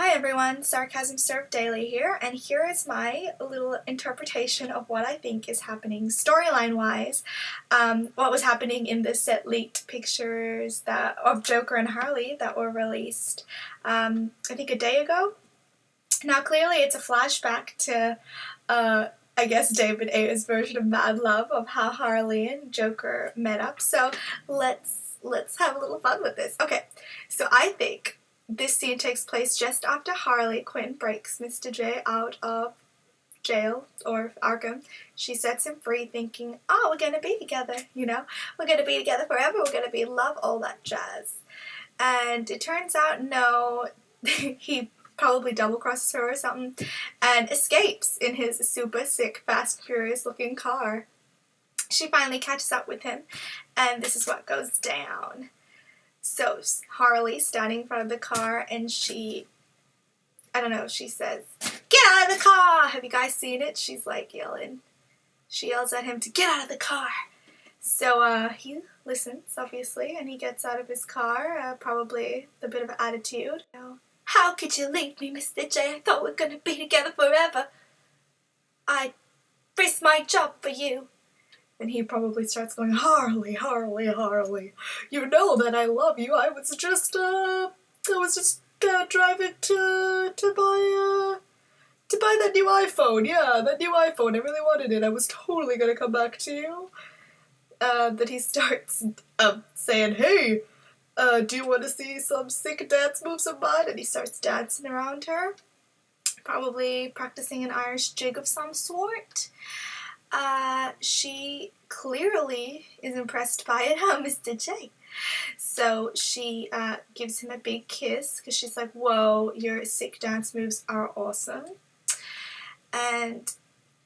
Hi everyone, Sarcasm Served Daily here, and here is my little interpretation of what I think is happening storyline-wise. What was happening in the set leaked pictures of Joker and Harley that were released, I think a day ago. Now clearly it's a flashback to, I guess, David Ayer's version of Mad Love of how Harley and Joker met up. So let's have a little fun with this. Okay, so I think this scene takes place just after Harley Quinn breaks Mr. J out of jail, or Arkham. She sets him free thinking, oh, we're gonna be together, we're gonna be together forever, we're gonna be in love, all that jazz. And it turns out, no, he probably double-crosses her or something and escapes in his super sick, fast, furious looking car. She finally catches up with him, and this is what goes down. So Harley standing in front of the car, and she says, "Get out of the car!" Have you guys seen it? She's like yelling. She yells at him to get out of the car. So he listens, obviously, and he gets out of his car, probably with a bit of attitude. How could you leave me, Mr. J? I thought we were going to be together forever. I'd risk my job for you. And he probably starts going, Harley, Harley, Harley, you know that I love you. I was just driving to buy that new iPhone. Yeah, that new iPhone. I really wanted it. I was totally gonna come back to you. Then he starts saying, hey, do you want to see some sick dance moves of mine? And he starts dancing around her, probably practicing an Irish jig of some sort. She clearly is impressed by it, huh, Mr. J? So she gives him a big kiss because she's like, whoa, your sick dance moves are awesome. And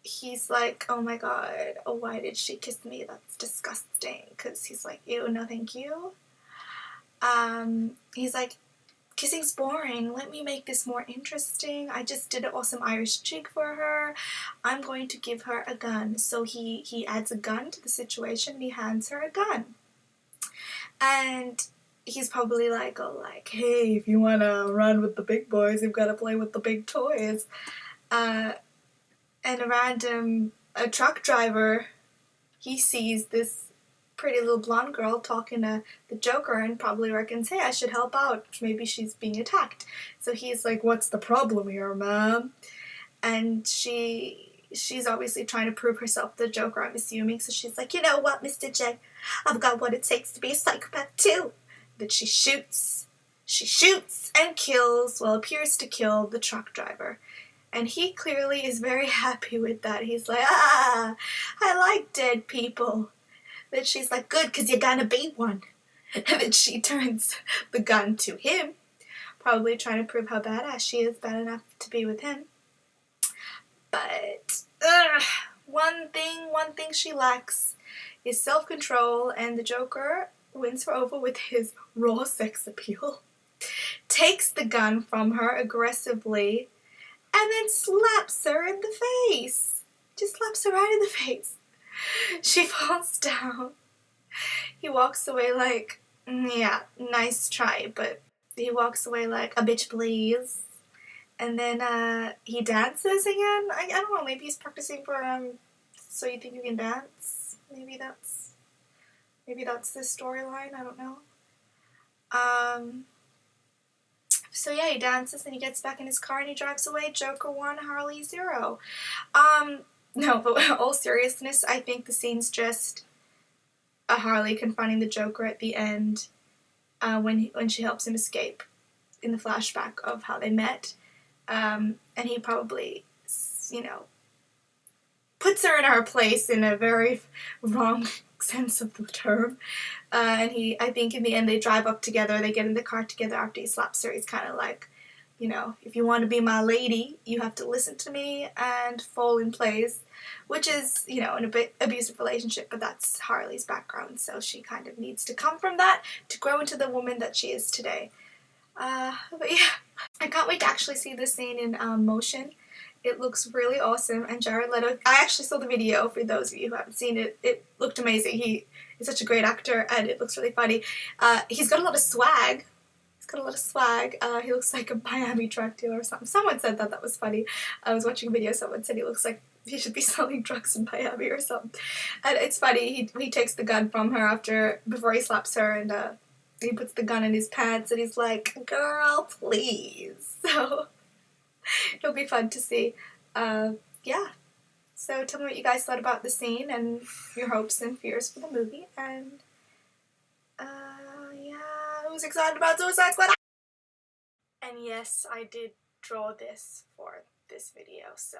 he's like, oh my god, oh, why did she kiss me? That's disgusting. Because he's like, ew, no thank you. He's like, kissing's boring. Let me make this more interesting. I just did an awesome Irish jig for her. I'm going to give her a gun. So he adds a gun to the situation and he hands her a gun. And he's probably like, hey, if you want to run with the big boys, you've got to play with the big toys. And a truck driver, he sees this pretty little blonde girl talking to the Joker and probably reckons, hey, I should help out. Maybe she's being attacked. So he's like, what's the problem here, ma'am? And she's obviously trying to prove herself to the Joker, I'm assuming. So she's like, you know what, Mr. J? I've got what it takes to be a psychopath too. That she shoots and kills, well, appears to kill the truck driver. And he clearly is very happy with that. He's like, I like dead people. Then she's like, good, because you're gonna be one. And then she turns the gun to him, probably trying to prove how badass she is, bad enough to be with him. But one thing she lacks is self-control, and the Joker wins her over with his raw sex appeal, takes the gun from her aggressively, and then slaps her in the face. Just slaps her right in the face. She falls down. He walks away like, yeah, nice try, but he walks away like, a bitch please. And then he dances again. I don't know, maybe he's practicing for So You Think You Can Dance? Maybe that's the storyline, I don't know. So yeah, he dances and he gets back in his car and he drives away. Joker 1, Harley 0. No, but in all seriousness, I think the scene's just a Harley confronting the Joker at the end when she helps him escape in the flashback of how they met. And he probably, puts her in her place in a very wrong sense of the term. And I think in the end they drive up together, they get in the car together after he slaps her. He's kind of like, if you want to be my lady, you have to listen to me and fall in place, which is, an abusive relationship, but that's Harley's background, so she kind of needs to come from that to grow into the woman that she is today. But yeah, I can't wait to actually see this scene in motion. It looks really awesome, and Jared Leto, I actually saw the video, for those of you who haven't seen it, it looked amazing. He is such a great actor, and it looks really funny. He's got a lot of swag. got a lot of swag. He looks like a Miami drug dealer or something. Someone said that, that was funny. I was watching a video, someone said he looks like he should be selling drugs in Miami or something. And it's funny, he takes the gun from her before he slaps her, and he puts the gun in his pants and he's like, girl, please. So it'll be fun to see. Yeah. So tell me what you guys thought about the scene and your hopes and fears for the movie. And yeah, who's excited about Suicide Squad? And yes, I did draw this for this video, so